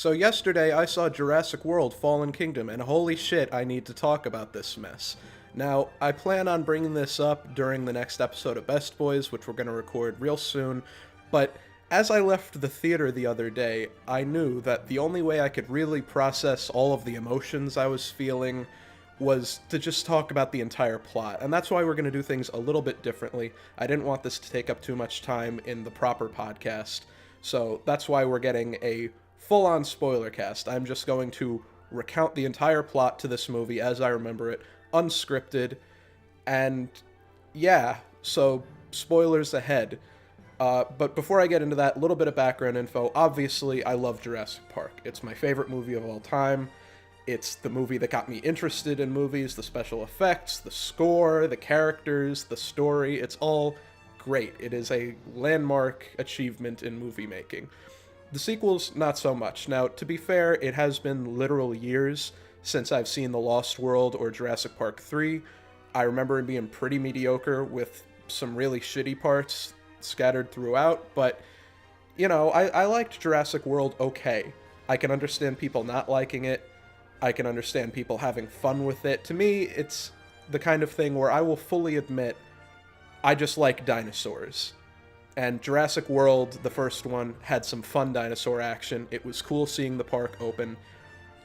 So yesterday I saw Jurassic World Fallen Kingdom, and holy shit, I need to talk about this mess. Now, I plan on bringing this up during the next episode of Best Boys, which we're going to record real soon, but as I left the theater the other day, I knew that the only way I could really process all of the emotions I was feeling was to just talk about the entire plot, and that's why we're going to do things a little bit differently. I didn't want this to take up too much time in the proper podcast, so that's why we're getting a full-on spoiler cast. I'm just going to recount the entire plot to this movie as I remember it, unscripted, and yeah, so spoilers ahead. But before I get into that, a little bit of background info. Obviously, I love Jurassic Park. It's my favorite movie of all time. It's the movie that got me interested in movies, the special effects, the score, the characters, the story. It's all great. It is a landmark achievement in movie making. The sequels, not so much. Now, to be fair, it has been literal years since I've seen The Lost World or Jurassic Park 3. I remember it being pretty mediocre with some really shitty parts scattered throughout, but, you know, I liked Jurassic World okay. I can understand people not liking it. I can understand people having fun with it. To me, it's the kind of thing where I will fully admit I just like dinosaurs. And Jurassic World, the first one, had some fun dinosaur action. It was cool seeing the park open.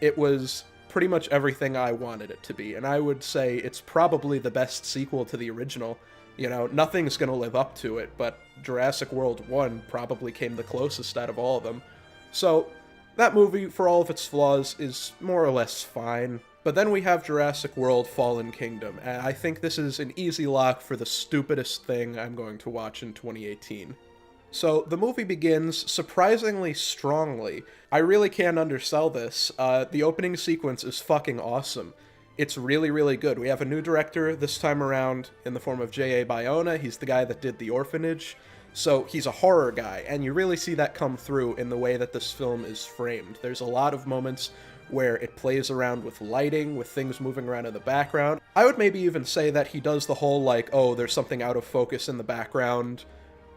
It was pretty much everything I wanted it to be, and I would say it's probably the best sequel to the original. You know, nothing's going to live up to it, but Jurassic World 1 probably came the closest out of all of them. So, that movie, for all of its flaws, is more or less fine. But then we have Jurassic World Fallen Kingdom, and I think this is an easy lock for the stupidest thing I'm going to watch in 2018. So, the movie begins surprisingly strongly. I really can't undersell this. The opening sequence is fucking awesome. It's really, really good. We have a new director this time around in the form of J.A. Bayona. He's the guy that did The Orphanage. So he's a horror guy, and you really see that come through in the way that this film is framed. There's a lot of moments where it plays around with lighting, with things moving around in the background. I would maybe even say that he does the whole, like, oh, there's something out of focus in the background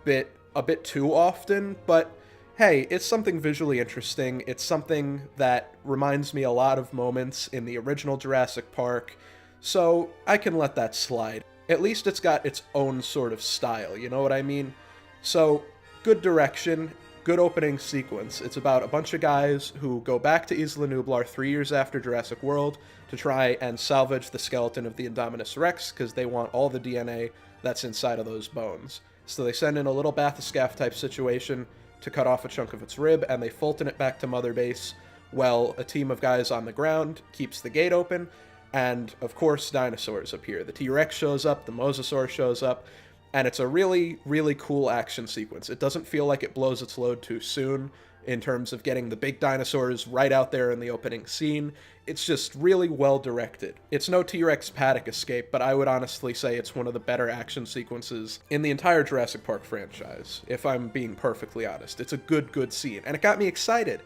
bit a bit too often, but hey, it's something visually interesting. It's something that reminds me a lot of moments in the original Jurassic Park, so I can let that slide. At least it's got its own sort of style, you know what I mean? So, good direction, good opening sequence. It's about a bunch of guys who go back to Isla Nublar 3 years after Jurassic World to try and salvage the skeleton of the Indominus Rex because they want all the DNA that's inside of those bones. So they send in a little bathyscaphe type situation to cut off a chunk of its rib, and they Fulton it back to Mother Base while a team of guys on the ground keeps the gate open, and of course dinosaurs appear. The T-Rex shows up, the Mosasaur shows up, and it's a really, really cool action sequence. It doesn't feel like it blows its load too soon in terms of getting the big dinosaurs right out there in the opening scene. It's just really well directed. It's no T-Rex paddock escape, but I would honestly say it's one of the better action sequences in the entire Jurassic Park franchise, if I'm being perfectly honest. It's a good scene, and it got me excited.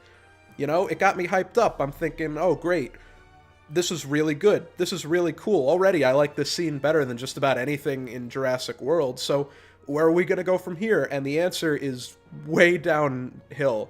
You know, it got me hyped up. I'm thinking, oh great, this is really good. This is really cool. Already, I like this scene better than just about anything in Jurassic World, so where are we going to go from here? And the answer is way downhill,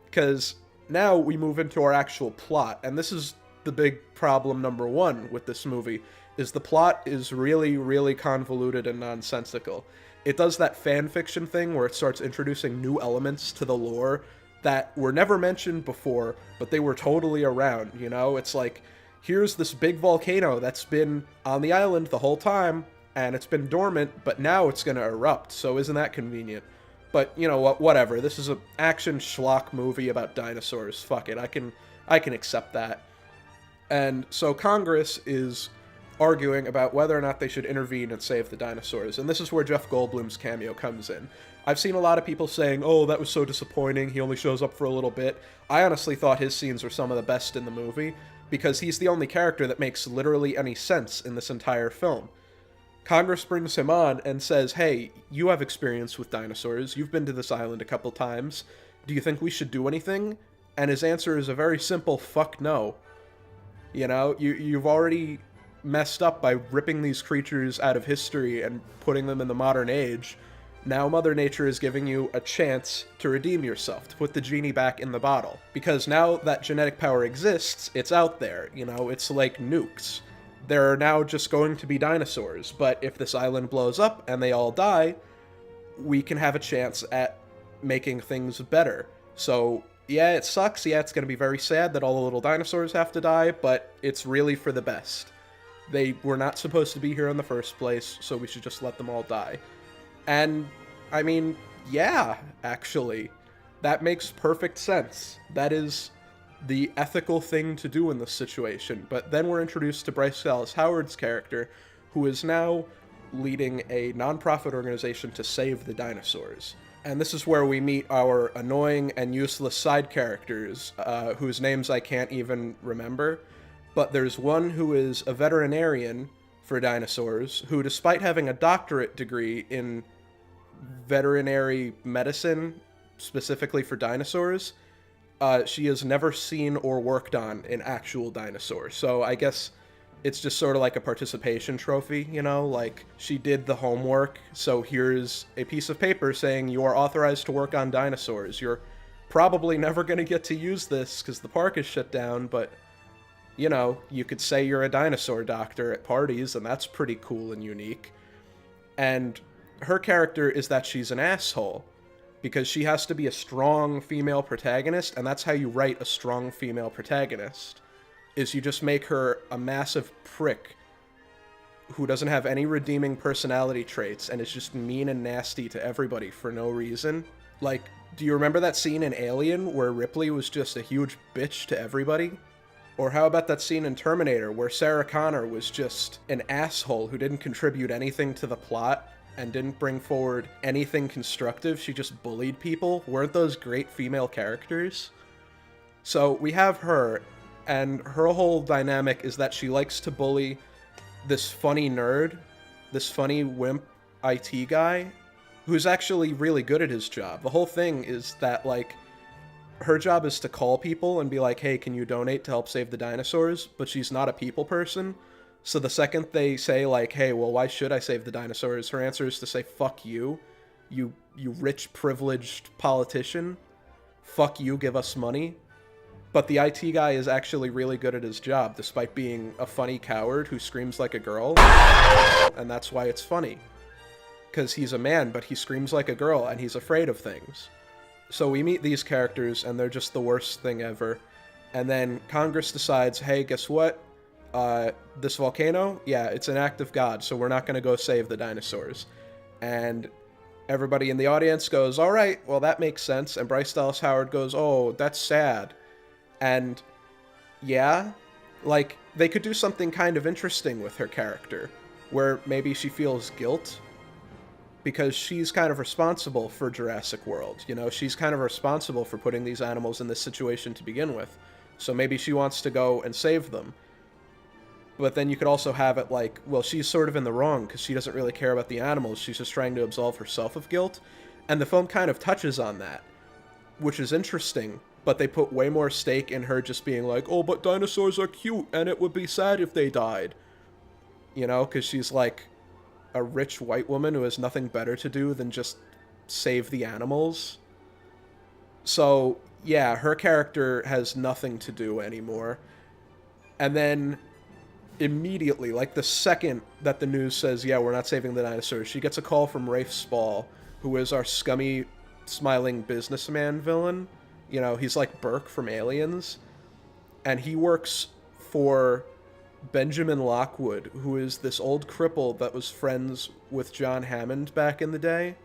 because now we move into our actual plot, and this is the big problem number one with this movie, is the plot is really, really convoluted and nonsensical. It does that fan fiction thing where it starts introducing new elements to the lore that were never mentioned before, but they were totally around, you know? It's like, here's this big volcano that's been on the island the whole time, and it's been dormant, but now it's gonna erupt, so isn't that convenient? But, you know what, whatever. This is an action schlock movie about dinosaurs. Fuck it, I can accept that. And so Congress is arguing about whether or not they should intervene and save the dinosaurs, and this is where Jeff Goldblum's cameo comes in. I've seen a lot of people saying, oh, that was so disappointing, he only shows up for a little bit. I honestly thought his scenes were some of the best in the movie, because he's the only character that makes literally any sense in this entire film. Congress brings him on and says, hey, you have experience with dinosaurs, you've been to this island a couple times, do you think we should do anything? And his answer is a very simple fuck no. You know, you've already messed up by ripping these creatures out of history and putting them in the modern age. Now Mother Nature is giving you a chance to redeem yourself, to put the genie back in the bottle. Because now that genetic power exists, it's out there, you know, it's like nukes. There are now just going to be dinosaurs, but if this island blows up and they all die, we can have a chance at making things better. So, yeah, it sucks, yeah, it's gonna be very sad that all the little dinosaurs have to die, but it's really for the best. They were not supposed to be here in the first place, so we should just let them all die. And, I mean, yeah, actually. That makes perfect sense. That is the ethical thing to do in this situation. But then we're introduced to Bryce Dallas Howard's character, who is now leading a nonprofit organization to save the dinosaurs. And this is where we meet our annoying and useless side characters, whose names I can't even remember. But there's one who is a veterinarian for dinosaurs, who, despite having a doctorate degree in veterinary medicine, specifically for dinosaurs, she has never seen or worked on an actual dinosaur. So I guess it's just sort of like a participation trophy, you know? Like, she did the homework, so here's a piece of paper saying you are authorized to work on dinosaurs. You're probably never going to get to use this because the park is shut down, but, you know, you could say you're a dinosaur doctor at parties, and that's pretty cool and unique. And her character is that she's an asshole, because she has to be a strong female protagonist, and that's how you write a strong female protagonist, is you just make her a massive prick who doesn't have any redeeming personality traits and is just mean and nasty to everybody for no reason. Like, do you remember that scene in Alien where Ripley was just a huge bitch to everybody? Or how about that scene in Terminator where Sarah Connor was just an asshole who didn't contribute anything to the plot and didn't bring forward anything constructive? She just bullied people. Weren't those great female characters? So we have her, and her whole dynamic is that she likes to bully this funny nerd, this funny wimp IT guy, who's actually really good at his job. The whole thing is that, like, her job is to call people and be like, hey, can you donate to help save the dinosaurs? But she's not a people person. So the second they say, like, hey, well, why should I save the dinosaurs? Her answer is to say, fuck you, you rich, privileged politician. Fuck you, give us money. But the IT guy is actually really good at his job, despite being a funny coward who screams like a girl. And that's why it's funny. Because he's a man, but he screams like a girl, and he's afraid of things. So we meet these characters, and they're just the worst thing ever. And then Congress decides, hey, guess what? This volcano? Yeah, it's an act of God, so we're not going to go save the dinosaurs. And everybody in the audience goes, all right, well, that makes sense. And Bryce Dallas Howard goes, oh, that's sad. And yeah, like, they could do something kind of interesting with her character, where maybe she feels guilt because she's kind of responsible for Jurassic World. You know, she's kind of responsible for putting these animals in this situation to begin with. So maybe she wants to go and save them. But then you could also have it like, well, she's sort of in the wrong because she doesn't really care about the animals. She's just trying to absolve herself of guilt. And the film kind of touches on that, which is interesting. But they put way more stake in her just being like, oh, but dinosaurs are cute and it would be sad if they died. You know, because she's like a rich white woman who has nothing better to do than just save the animals. So, yeah, her character has nothing to do anymore. And then immediately, like the second that the news says, yeah, we're not saving the dinosaurs, she gets a call from Rafe Spall, who is our scummy, smiling businessman villain. You know, he's like Burke from Aliens. And he works for Benjamin Lockwood, who is this old cripple that was friends with John Hammond back in the day.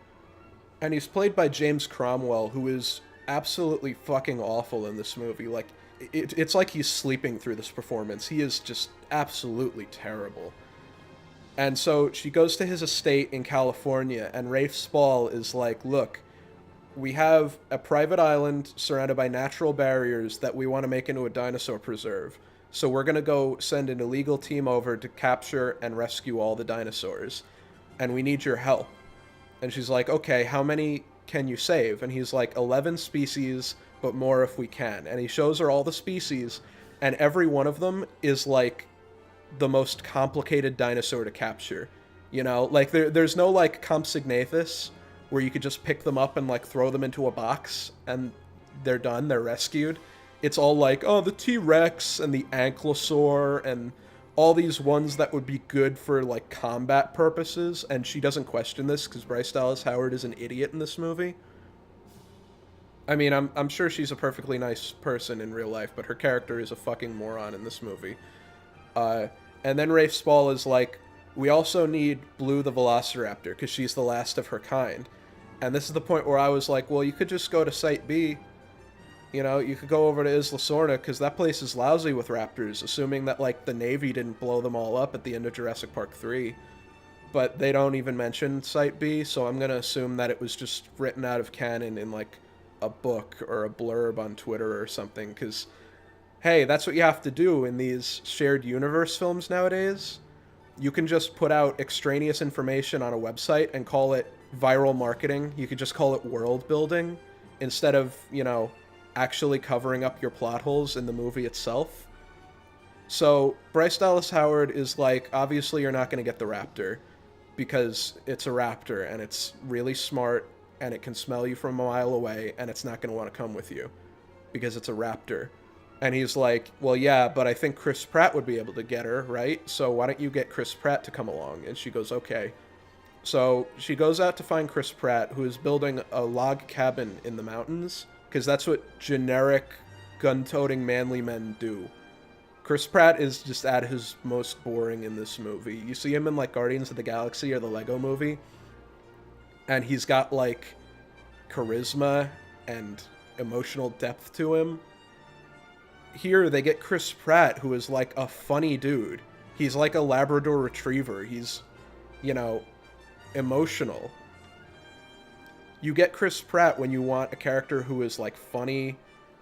And he's played by James Cromwell, who is absolutely fucking awful in this movie. Like, it's like he's sleeping through this performance. He is just absolutely terrible. And so she goes to his estate in California, and Rafe Spall is like, look, we have a private island surrounded by natural barriers that we want to make into a dinosaur preserve. So we're going to go send an illegal team over to capture and rescue all the dinosaurs. And we need your help. And she's like, okay, how many can you save? And he's like, 11 species, but more if we can. And he shows her all the species, and every one of them is like the most complicated dinosaur to capture. You know, like there's no like Compsognathus, where you could just pick them up and like throw them into a box and they're done, they're rescued. It's all like, oh, the T-Rex and the Ankylosaur and all these ones that would be good for like combat purposes, and she doesn't question this because Bryce Dallas Howard is an idiot in this movie. I mean, I'm sure she's a perfectly nice person in real life, but her character is a fucking moron in this movie. And then Rafe Spall is like, we also need Blue the Velociraptor because she's the last of her kind. And this is the point where I was like, well, you could just go to Site B. You know, you could go over to Isla Sorna because that place is lousy with raptors, assuming that, like, the Navy didn't blow them all up at the end of Jurassic Park 3. But they don't even mention Site B, so I'm going to assume that it was just written out of canon in, like, a book or a blurb on Twitter or something, because, hey, that's what you have to do in these shared universe films nowadays. You can just put out extraneous information on a website and call it viral marketing. You could just call it world building instead of, you know, actually covering up your plot holes in the movie itself. So Bryce Dallas Howard is like, obviously you're not going to get the raptor because it's a raptor and it's really smart and it can smell you from a mile away, and it's not going to want to come with you because it's a raptor. And he's like, well, yeah, but I think Chris Pratt would be able to get her, right? So why don't you get Chris Pratt to come along? And she goes, okay. So she goes out to find Chris Pratt, who is building a log cabin in the mountains, because that's what generic gun-toting manly men do. Chris Pratt is just at his most boring in this movie. You see him in, like, Guardians of the Galaxy or the Lego Movie, and he's got, like, charisma and emotional depth to him. Here, they get Chris Pratt, who is, like, a funny dude. He's like a Labrador Retriever. He's, you know, emotional. You get Chris Pratt when you want a character who is, like, funny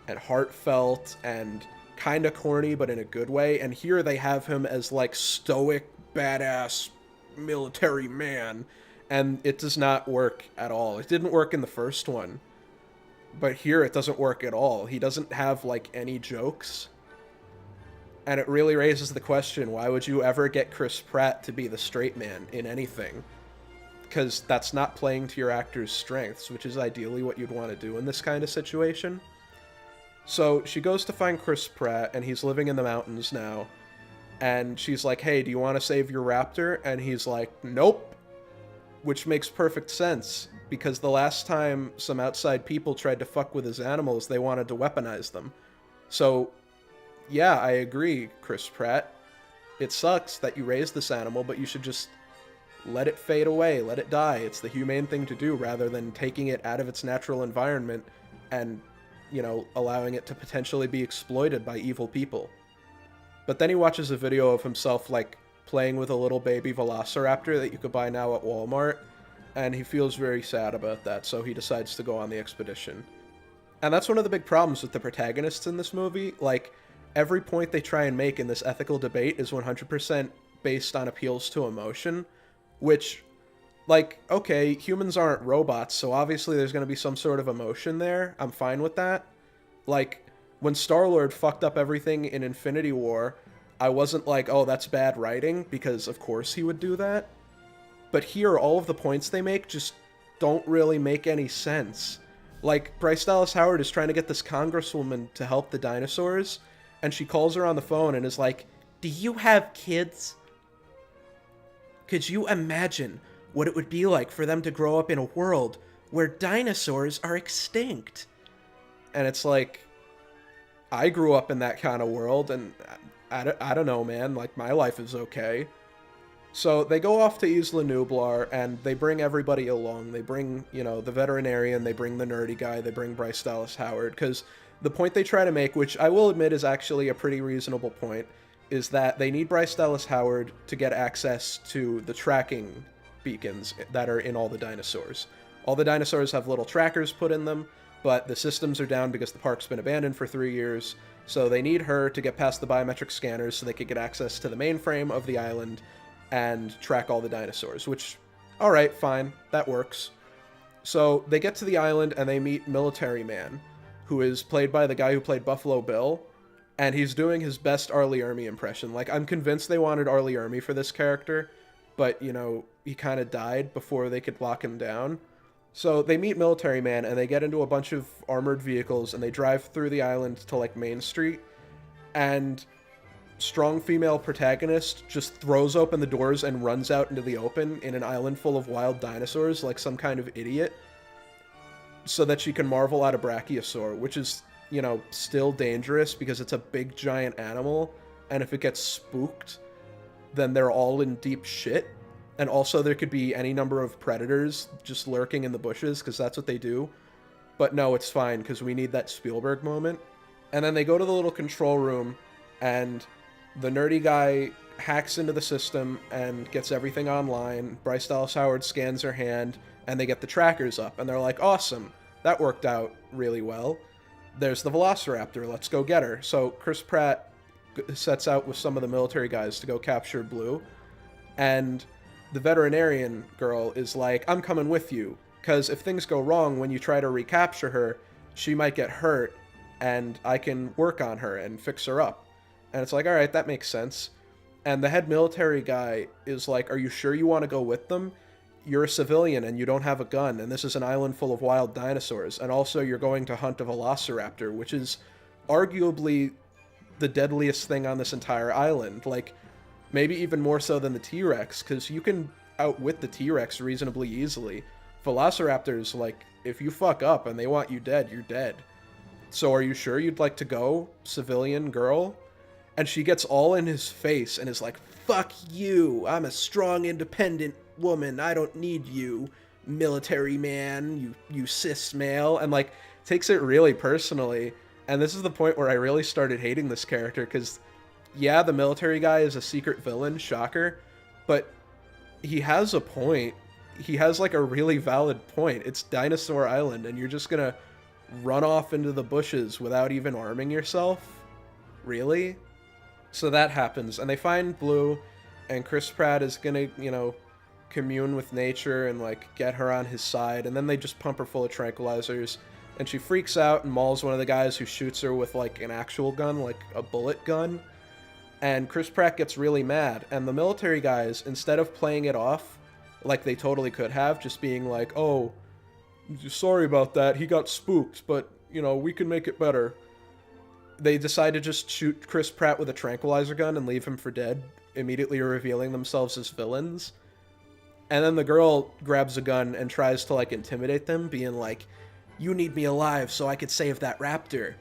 and heartfelt and kind of corny, but in a good way. And here they have him as, like, stoic, badass military man. And it does not work at all. It didn't work in the first one. But here it doesn't work at all. He doesn't have, like, any jokes. And it really raises the question, why would you ever get Chris Pratt to be the straight man in anything? Because that's not playing to your actor's strengths, which is ideally what you'd want to do in this kind of situation. So she goes to find Chris Pratt, and he's living in the mountains now. And she's like, hey, do you want to save your raptor? And he's like, nope. Which makes perfect sense, because the last time some outside people tried to fuck with his animals, they wanted to weaponize them. So, yeah, I agree, Chris Pratt. It sucks that you raised this animal, but you should just let it fade away, let it die. It's the humane thing to do, rather than taking it out of its natural environment and, you know, allowing it to potentially be exploited by evil people. But then he watches a video of himself, like, playing with a little baby velociraptor that you could buy now at Walmart, and he feels very sad about that, so he decides to go on the expedition. And that's one of the big problems with the protagonists in this movie. Like, every point they try and make in this ethical debate is 100% based on appeals to emotion, which, like, okay, humans aren't robots, so obviously there's going to be some sort of emotion there. I'm fine with that. Like, when Star-Lord fucked up everything in Infinity War, I wasn't like, oh, that's bad writing, because of course he would do that. But here, all of the points they make just don't really make any sense. Like, Bryce Dallas Howard is trying to get this congresswoman to help the dinosaurs, and she calls her on the phone and is like, do you have kids? Could you imagine what it would be like for them to grow up in a world where dinosaurs are extinct? And it's like, I grew up in that kind of world, and I don't know, man. Like, my life is okay. So they go off to Isla Nublar, and they bring everybody along. They bring, you know, the veterinarian, they bring the nerdy guy, they bring Bryce Dallas Howard, because the point they try to make, which I will admit is actually a pretty reasonable point, is that they need Bryce Dallas Howard to get access to the tracking beacons that are in all the dinosaurs. All the dinosaurs have little trackers put in them, but the systems are down because the park's been abandoned for 3 years, so they need her to get past the biometric scanners so they could get access to the mainframe of the island and track all the dinosaurs, which, alright, fine, that works. So they get to the island and they meet Military Man, who is played by the guy who played Buffalo Bill, and he's doing his best R. Lee Ermey impression. Like, I'm convinced they wanted R. Lee Ermey for this character, but, you know, he kind of died before they could lock him down. So they meet Military Man and they get into a bunch of armored vehicles and they drive through the island to like Main Street, and strong female protagonist just throws open the doors and runs out into the open in an island full of wild dinosaurs like some kind of idiot so that she can marvel at a brachiosaur, which is, you know, still dangerous because it's a big giant animal, and if it gets spooked, then they're all in deep shit. And also there could be any number of predators just lurking in the bushes because that's what they do. But no, it's fine because we need that Spielberg moment. And then they go to the little control room and the nerdy guy hacks into the system and gets everything online. Bryce Dallas Howard scans her hand and they get the trackers up and they're like, awesome, that worked out really well. There's the Velociraptor, let's go get her. So Chris Pratt sets out with some of the military guys to go capture Blue, and the veterinarian girl is like, I'm coming with you, because if things go wrong when you try to recapture her, she might get hurt, and I can work on her and fix her up. And it's like, all right, that makes sense. And the head military guy is like, are you sure you want to go with them? You're a civilian and you don't have a gun, and this is an island full of wild dinosaurs, and also you're going to hunt a velociraptor, which is arguably the deadliest thing on this entire island. Like, maybe even more so than the T-Rex, because you can outwit the T-Rex reasonably easily. Velociraptors, like, if you fuck up and they want you dead, you're dead. So are you sure you'd like to go, civilian girl? And she gets all in his face and is like, fuck you, I'm a strong, independent woman, I don't need you, military man, you cis male, and like, takes it really personally. And this is the point where I really started hating this character, because yeah, the military guy is a secret villain, shocker, but he has a point. He has like a really valid point. It's Dinosaur Island, and you're just gonna run off into the bushes without even arming yourself? Really? So that happens, and they find Blue, and Chris Pratt is gonna, you know, commune with nature and like get her on his side, and then they just pump her full of tranquilizers, and she freaks out and mauls one of the guys who shoots her with like an actual gun, like a bullet gun. And Chris Pratt gets really mad, and the military guys, instead of playing it off like they totally could have, just being like, oh, sorry about that, he got spooked, but, you know, we can make it better, they decide to just shoot Chris Pratt with a tranquilizer gun and leave him for dead, immediately revealing themselves as villains. And then the girl grabs a gun and tries to, like, intimidate them, being like, you need me alive so I could save that raptor.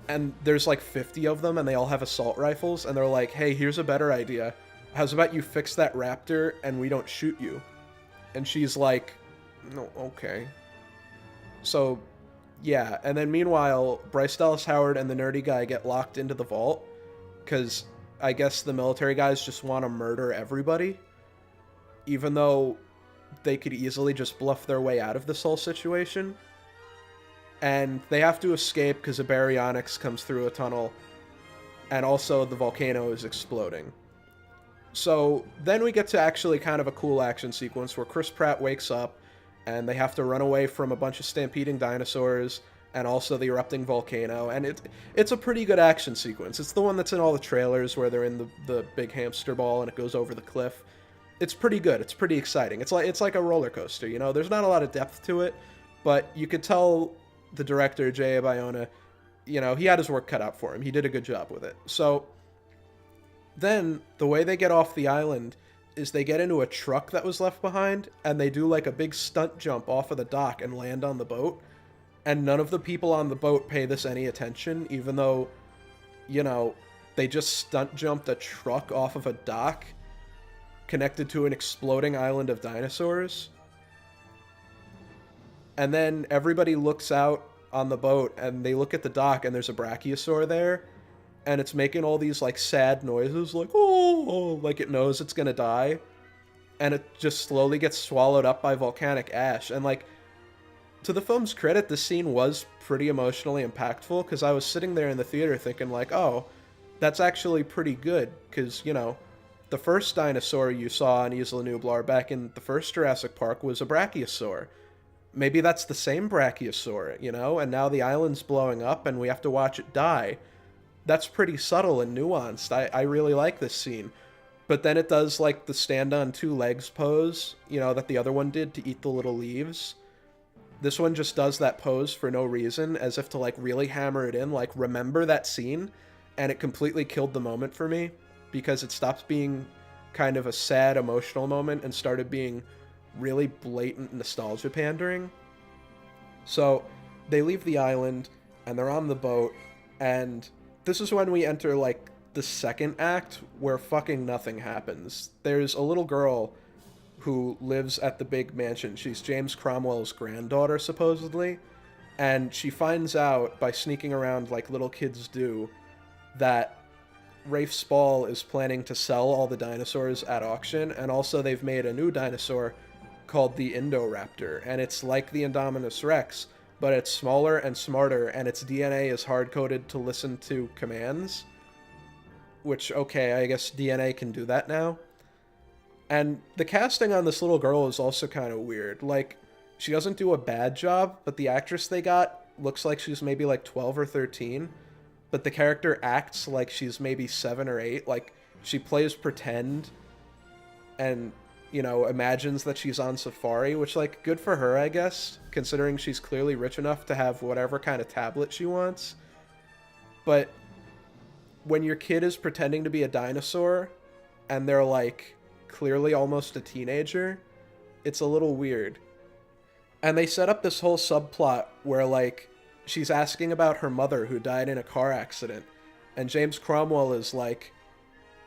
And there's like 50 of them, and they all have assault rifles, and they're like, hey, here's a better idea. How's about you fix that raptor and we don't shoot you? And she's like, no, okay. So, yeah. And then meanwhile, Bryce Dallas Howard and the nerdy guy get locked into the vault, because I guess the military guys just want to murder everybody, even though they could easily just bluff their way out of this whole situation. And they have to escape because a baryonyx comes through a tunnel, and also the volcano is exploding. So then we get to actually kind of a cool action sequence where Chris Pratt wakes up, and they have to run away from a bunch of stampeding dinosaurs, and also the erupting volcano, and it's a pretty good action sequence. It's the one that's in all the trailers where they're in the big hamster ball and it goes over the cliff. It's pretty good. It's pretty exciting. It's like a roller coaster, you know? There's not a lot of depth to it, but you could tell the director, J.A. Bayona, you know, he had his work cut out for him. He did a good job with it. So then the way they get off the island is they get into a truck that was left behind, and they do like a big stunt jump off of the dock and land on the boat. And none of the people on the boat pay this any attention, even though, you know, they just stunt jumped a truck off of a dock connected to an exploding island of dinosaurs. And then everybody looks out on the boat, and they look at the dock, and there's a brachiosaur there, and it's making all these, like, sad noises, like, oh, like it knows it's gonna die, and it just slowly gets swallowed up by volcanic ash. And, like, to the film's credit, this scene was pretty emotionally impactful, because I was sitting there in the theater thinking, like, oh, that's actually pretty good, because, you know, the first dinosaur you saw on Isla Nublar back in the first Jurassic Park was a brachiosaur. Maybe that's the same brachiosaur, you know, and now the island's blowing up and we have to watch it die. That's pretty subtle and nuanced. I really like this scene. But then it does, like, the stand on two legs pose, you know, that the other one did to eat the little leaves. This one just does that pose for no reason, as if to like really hammer it in, like remember that scene, and it completely killed the moment for me because it stopped being kind of a sad emotional moment and started being really blatant nostalgia pandering. So they leave the island and they're on the boat, and this is when we enter like the second act where fucking nothing happens. There's a little girl who lives at the big mansion. She's James Cromwell's granddaughter, supposedly. And she finds out by sneaking around like little kids do that Rafe Spall is planning to sell all the dinosaurs at auction. And also they've made a new dinosaur called the Indoraptor. And it's like the Indominus Rex, but it's smaller and smarter, and its DNA is hard-coded to listen to commands. Which, okay, I guess DNA can do that now. And the casting on this little girl is also kind of weird. Like, she doesn't do a bad job, but the actress they got looks like she's maybe like 12 or 13. But the character acts like she's maybe 7 or 8. Like, she plays pretend and, you know, imagines that she's on safari, which, like, good for her, I guess, considering she's clearly rich enough to have whatever kind of tablet she wants. But when your kid is pretending to be a dinosaur and they're, like, clearly almost a teenager, it's a little weird. And they set up this whole subplot where, like, she's asking about her mother who died in a car accident, and James Cromwell is like,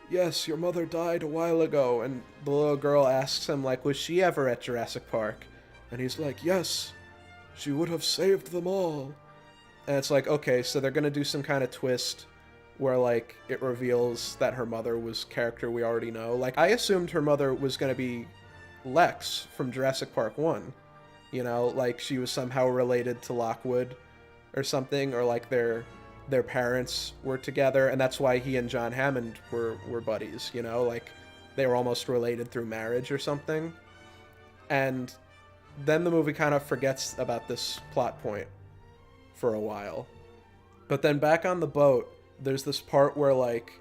yes, your mother died a while ago, and the little girl asks him, like, was she ever at Jurassic Park? And he's like, yes, she would have saved them all. And it's like, okay, so they're gonna do some kind of twist where, like, it reveals that her mother was character we already know. Like, I assumed her mother was going to be Lex from Jurassic Park 1. You know, like, she was somehow related to Lockwood or something, or, like, their parents were together, and that's why he and John Hammond were buddies, you know? Like, they were almost related through marriage or something. And then the movie kind of forgets about this plot point for a while. But then back on the boat, there's this part where, like,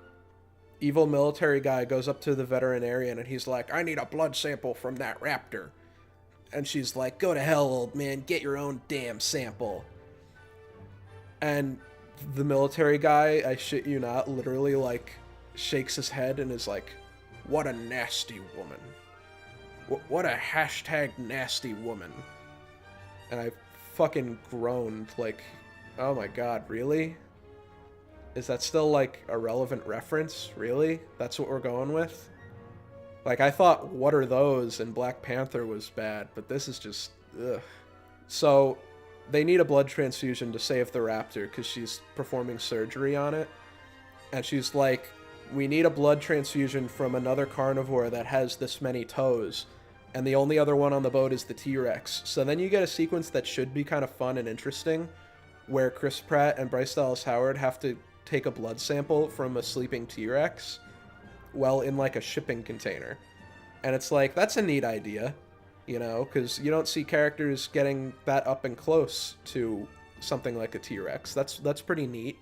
evil military guy goes up to the veterinarian and he's like, I need a blood sample from that raptor. And she's like, go to hell, old man, get your own damn sample. And the military guy, I shit you not, literally, like, shakes his head and is like, what a nasty woman. What a hashtag nasty woman. And I fucking groaned, like, oh my god, really? Is that still, like, a relevant reference? Really? That's what we're going with? Like, I thought What Are Those and Black Panther was bad, but this is just, ugh. So, they need a blood transfusion to save the raptor, because she's performing surgery on it. And she's like, we need a blood transfusion from another carnivore that has this many toes. And the only other one on the boat is the T-Rex. So then you get a sequence that should be kind of fun and interesting, where Chris Pratt and Bryce Dallas Howard have to take a blood sample from a sleeping T-Rex, well, in, like, a shipping container. And it's like, that's a neat idea, you know, because you don't see characters getting that up and close to something like a T-Rex. That's pretty neat.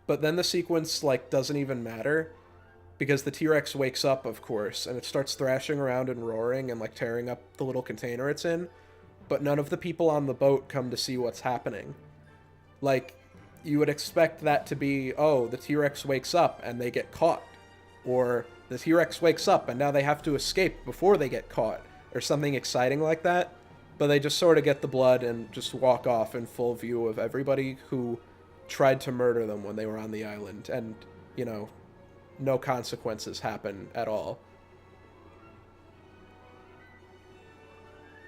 But then the sequence, like, doesn't even matter, because the T-Rex wakes up, of course, and it starts thrashing around and roaring and, like, tearing up the little container it's in, but none of the people on the boat come to see what's happening. Like, you would expect that to be, oh, the T-Rex wakes up and they get caught. Or the T-Rex wakes up and now they have to escape before they get caught. Or something exciting like that. But they just sort of get the blood and just walk off in full view of everybody who tried to murder them when they were on the island. And, you know, no consequences happen at all.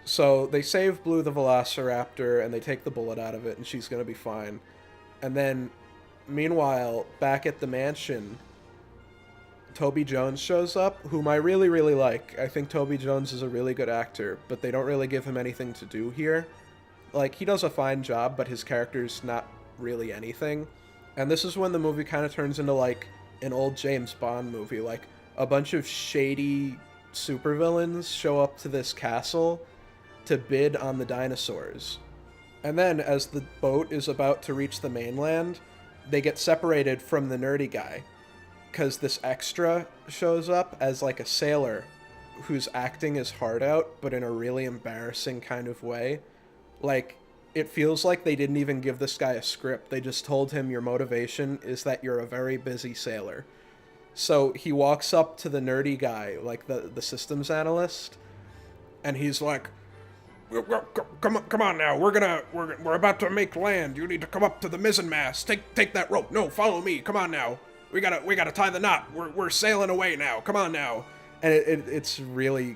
So they save Blue the Velociraptor and they take the bullet out of it and she's going to be fine. And then, meanwhile, back at the mansion, Toby Jones shows up, whom I really, really like. I think Toby Jones is a really good actor, but they don't really give him anything to do here. Like, he does a fine job, but his character's not really anything. And this is when the movie kind of turns into, like, an old James Bond movie. Like, a bunch of shady supervillains show up to this castle to bid on the dinosaurs. And then, as the boat is about to reach the mainland, they get separated from the nerdy guy, because this extra shows up as, like, a sailor who's acting his heart out, but in a really embarrassing kind of way. Like, it feels like they didn't even give this guy a script. They just told him your motivation is that you're a very busy sailor. So he walks up to the nerdy guy, like the systems analyst, and he's like, come on now. We're about to make land. You need to come up to the mizzenmast. Take that rope. No, follow me. Come on now. We gotta tie the knot. We're sailing away now. Come on now. And it's really,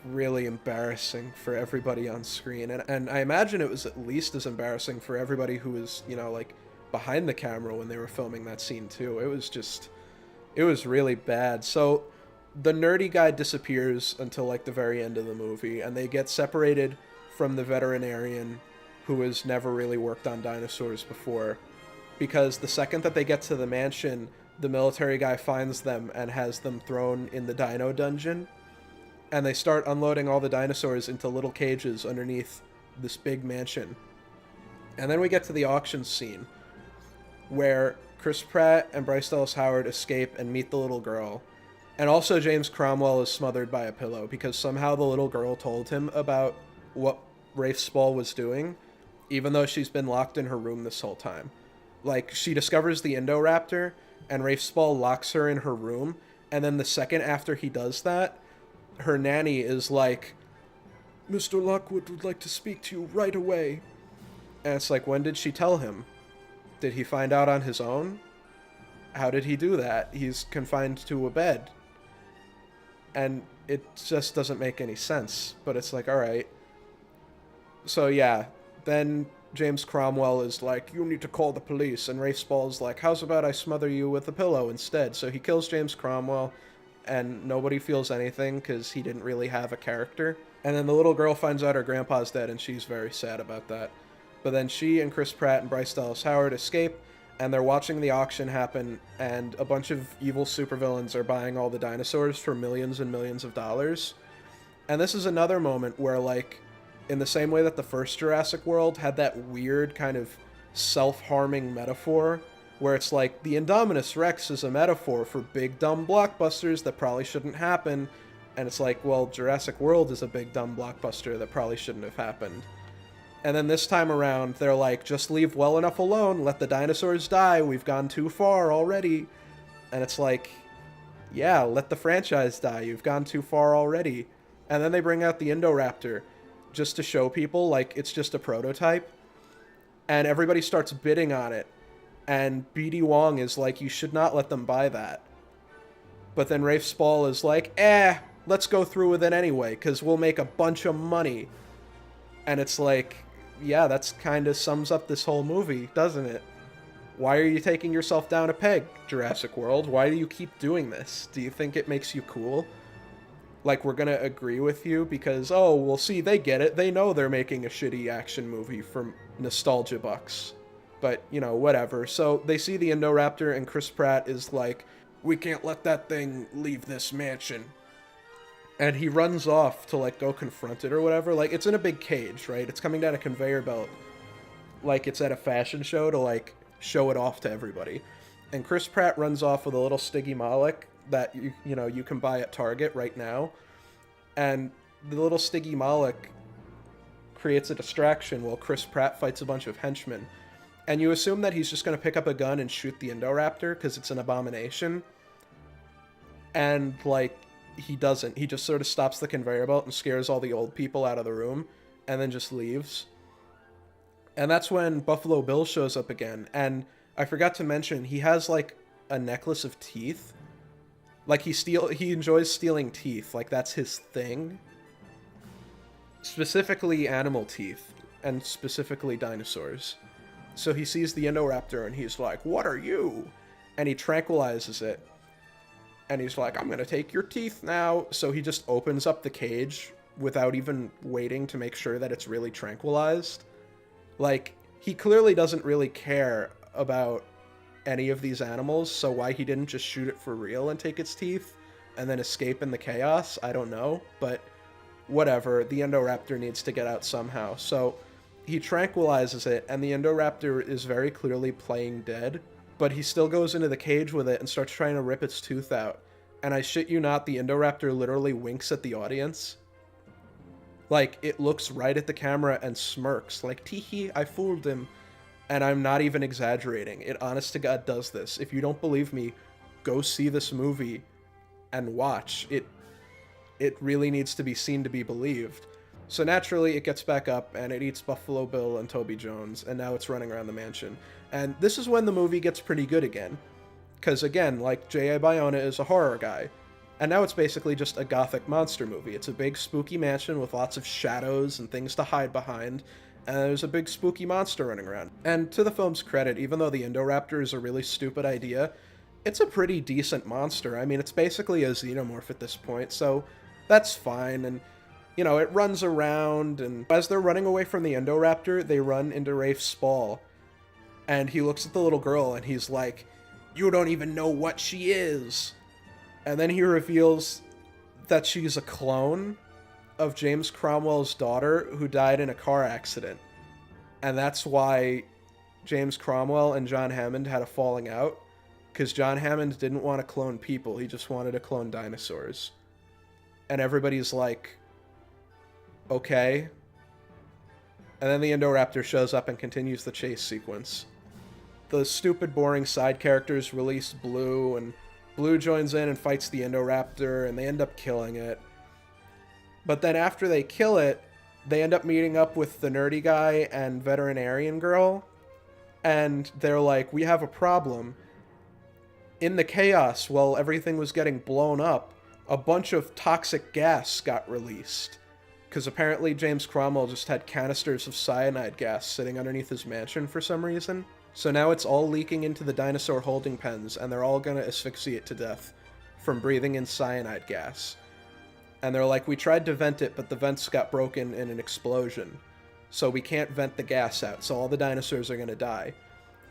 really embarrassing for everybody on screen. And I imagine it was at least as embarrassing for everybody who was, like, behind the camera when they were filming that scene too. It was really bad. So the nerdy guy disappears until, like, the very end of the movie, and they get separated from the veterinarian who has never really worked on dinosaurs before, because the second that they get to the mansion, the military guy finds them and has them thrown in the dino dungeon, and they start unloading all the dinosaurs into little cages underneath this big mansion. And then we get to the auction scene, where Chris Pratt and Bryce Dallas Howard escape and meet the little girl. And also James Cromwell is smothered by a pillow, because somehow the little girl told him about what Rafe Spall was doing, even though she's been locked in her room this whole time. Like, she discovers the Indoraptor, and Rafe Spall locks her in her room, and then the second after he does that, her nanny is like, "Mr. Lockwood would like to speak to you right away." And it's like, when did she tell him? Did he find out on his own? How did he do that? He's confined to a bed. And it just doesn't make any sense. But it's like, alright. So yeah, then James Cromwell is like, "You need to call the police." And Rafe Spall is like, "How's about I smother you with a pillow instead?" So he kills James Cromwell, and nobody feels anything because he didn't really have a character. And then the little girl finds out her grandpa's dead, and she's very sad about that. But then she and Chris Pratt and Bryce Dallas Howard escape, and they're watching the auction happen, and a bunch of evil supervillains are buying all the dinosaurs for millions and millions of dollars. And this is another moment where, like, in the same way that the first Jurassic World had that weird kind of self-harming metaphor, where it's like, the Indominus Rex is a metaphor for big dumb blockbusters that probably shouldn't happen, and it's like, well, Jurassic World is a big dumb blockbuster that probably shouldn't have happened. And then this time around, they're like, just leave well enough alone, let the dinosaurs die, we've gone too far already. And it's like, yeah, let the franchise die, you've gone too far already. And then they bring out the Indoraptor, just to show people, like, it's just a prototype. And everybody starts bidding on it. And BD Wong is like, you should not let them buy that. But then Rafe Spall is like, let's go through with it anyway, because we'll make a bunch of money. And it's like, yeah, that's kind of sums up this whole movie, doesn't it? Why are you taking yourself down a peg, Jurassic World? Why do you keep doing this? Do you think it makes you cool? Like, we're gonna agree with you because, oh, well, see, they get it. They know they're making a shitty action movie for nostalgia bucks. But, whatever. So they see the Indoraptor, and Chris Pratt is like, "We can't let that thing leave this mansion." And he runs off to, like, go confront it or whatever. Like, it's in a big cage, right? It's coming down a conveyor belt. Like, it's at a fashion show to, like, show it off to everybody. And Chris Pratt runs off with a little Stygimoloch that, you can buy at Target right now. And the little Stygimoloch creates a distraction while Chris Pratt fights a bunch of henchmen. And you assume that he's just going to pick up a gun and shoot the Indoraptor because it's an abomination. And, like, he doesn't. He just sort of stops the conveyor belt and scares all the old people out of the room and then just leaves. And that's when Buffalo Bill shows up again. And I forgot to mention, he has, like, a necklace of teeth. Like, he enjoys stealing teeth. Like, that's his thing. Specifically animal teeth. And specifically dinosaurs. So he sees the Indoraptor and he's like, "What are you?" And he tranquilizes it. And he's like, "I'm gonna take your teeth now." So he just opens up the cage without even waiting to make sure that it's really tranquilized. Like, he clearly doesn't really care about any of these animals, so why he didn't just shoot it for real and take its teeth and then escape in the chaos, I don't know. But whatever, the Indoraptor needs to get out somehow. So he tranquilizes it, and the Indoraptor is very clearly playing dead. But he still goes into the cage with it and starts trying to rip its tooth out. And I shit you not, the Indoraptor literally winks at the audience. Like, it looks right at the camera and smirks, like, tee-hee, I fooled him. And I'm not even exaggerating. It honest to God does this. If you don't believe me, go see this movie and watch. It really needs to be seen to be believed. So naturally, it gets back up, and it eats Buffalo Bill and Toby Jones, and now it's running around the mansion. And this is when the movie gets pretty good again. Because again, like, J.A. Bayona is a horror guy. And now it's basically just a gothic monster movie. It's a big spooky mansion with lots of shadows and things to hide behind, and there's a big spooky monster running around. And to the film's credit, even though the Indoraptor is a really stupid idea, it's a pretty decent monster. I mean, it's basically a xenomorph at this point, so that's fine. And, you know, it runs around, and as they're running away from the Indoraptor, they run into Rafe Spall. And he looks at the little girl, and he's like, "You don't even know what she is." And then he reveals that she's a clone of James Cromwell's daughter who died in a car accident. And that's why James Cromwell and John Hammond had a falling out, because John Hammond didn't want to clone people, he just wanted to clone dinosaurs. And everybody's like, okay. And then the Indoraptor shows up and continues the chase sequence. The stupid, boring side characters release Blue, and Blue joins in and fights the Indoraptor, and they end up killing it. But then after they kill it, they end up meeting up with the nerdy guy and veterinarian girl, and they're like, we have a problem. In the chaos, while everything was getting blown up, a bunch of toxic gas got released. Because apparently James Cromwell just had canisters of cyanide gas sitting underneath his mansion for some reason. So now it's all leaking into the dinosaur holding pens, and they're all gonna asphyxiate to death from breathing in cyanide gas. And they're like, we tried to vent it, but the vents got broken in an explosion. So we can't vent the gas out, so all the dinosaurs are gonna die.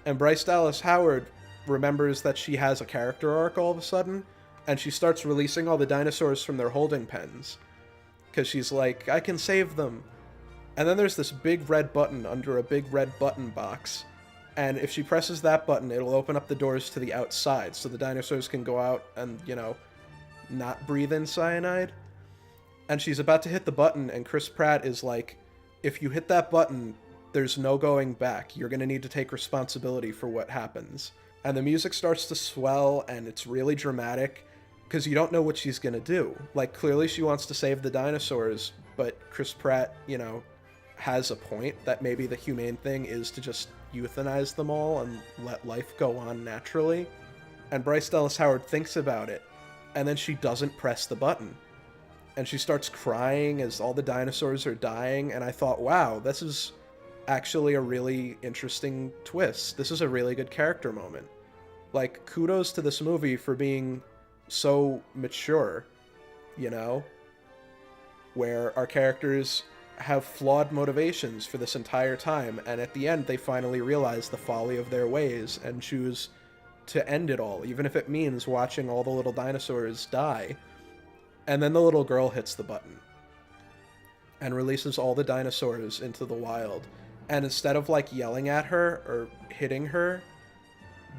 And Bryce Dallas Howard remembers that she has a character arc all of a sudden, and she starts releasing all the dinosaurs from their holding pens. Because she's like, I can save them. And then there's this big red button under a big red button box. And if she presses that button, it'll open up the doors to the outside, so the dinosaurs can go out and, you know, not breathe in cyanide. And she's about to hit the button, and Chris Pratt is like, if you hit that button, there's no going back. You're gonna need to take responsibility for what happens. And the music starts to swell, and it's really dramatic, because you don't know what she's gonna do. Like, clearly she wants to save the dinosaurs, but Chris Pratt, you know, has a point that maybe the humane thing is to just euthanize them all and let life go on naturally. And Bryce Dallas Howard thinks about it, and then she doesn't press the button. And she starts crying as all the dinosaurs are dying, and I thought, wow, this is actually a really interesting twist. This is a really good character moment. Like, kudos to this movie for being so mature, you know? Where our characters have flawed motivations for this entire time, and at the end they finally realize the folly of their ways and choose to end it all, even if it means watching all the little dinosaurs die. And then the little girl hits the button and releases all the dinosaurs into the wild. And instead of, like, yelling at her or hitting her,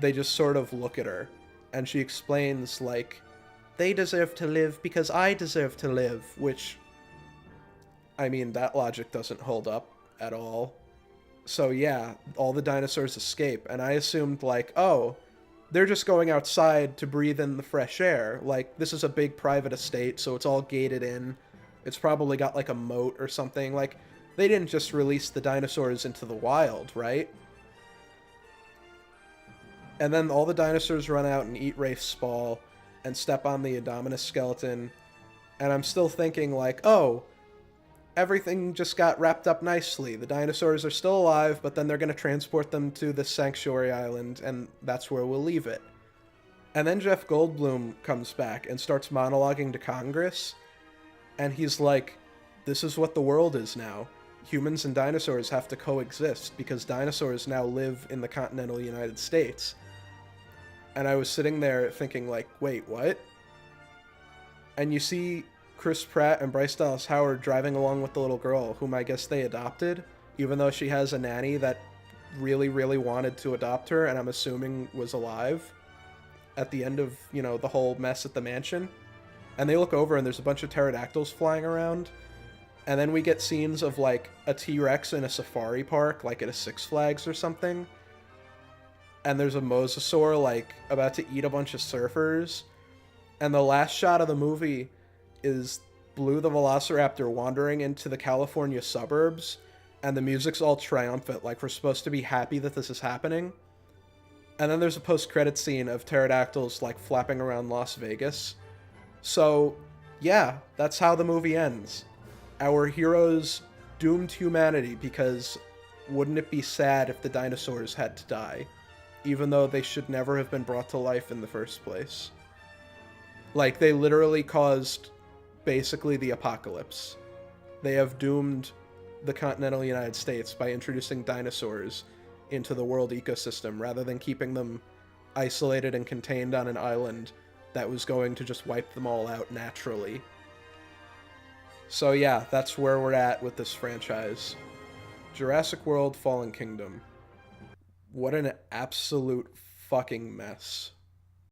they just sort of look at her. And she explains, like, they deserve to live because I deserve to live, which, I mean, that logic doesn't hold up at all. So yeah, all the dinosaurs escape, and I assumed, like, oh, they're just going outside to breathe in the fresh air. Like, this is a big private estate, so it's all gated in. It's probably got, like, a moat or something. Like, they didn't just release the dinosaurs into the wild, right? And then all the dinosaurs run out and eat Rafe Spall and step on the Indominus skeleton. And I'm still thinking, like, oh, everything just got wrapped up nicely. The dinosaurs are still alive, but then they're going to transport them to the sanctuary island, and that's where we'll leave it. And then Jeff Goldblum comes back and starts monologuing to Congress, and he's like, this is what the world is now. Humans and dinosaurs have to coexist, because dinosaurs now live in the continental United States. And I was sitting there thinking, like, wait, what? And you see Chris Pratt and Bryce Dallas Howard driving along with the little girl, whom I guess they adopted, even though she has a nanny that really, really wanted to adopt her, and I'm assuming was alive. at the end of, the whole mess at the mansion. And they look over and there's a bunch of pterodactyls flying around. And then we get scenes of, like, a T-Rex in a safari park, like at a Six Flags or something. And there's a mosasaur, like, about to eat a bunch of surfers. And the last shot of the movie is Blue the Velociraptor wandering into the California suburbs, and the music's all triumphant, like we're supposed to be happy that this is happening. And then there's a post-credit scene of pterodactyls, like, flapping around Las Vegas. So, yeah, that's how the movie ends. Our heroes doomed humanity because wouldn't it be sad if the dinosaurs had to die, even though they should never have been brought to life in the first place. Like, they literally caused basically the apocalypse. They have doomed the continental United States by introducing dinosaurs into the world ecosystem rather than keeping them isolated and contained on an island that was going to just wipe them all out naturally. So yeah, that's where we're at with this franchise. Jurassic World: Fallen Kingdom. What an absolute fucking mess.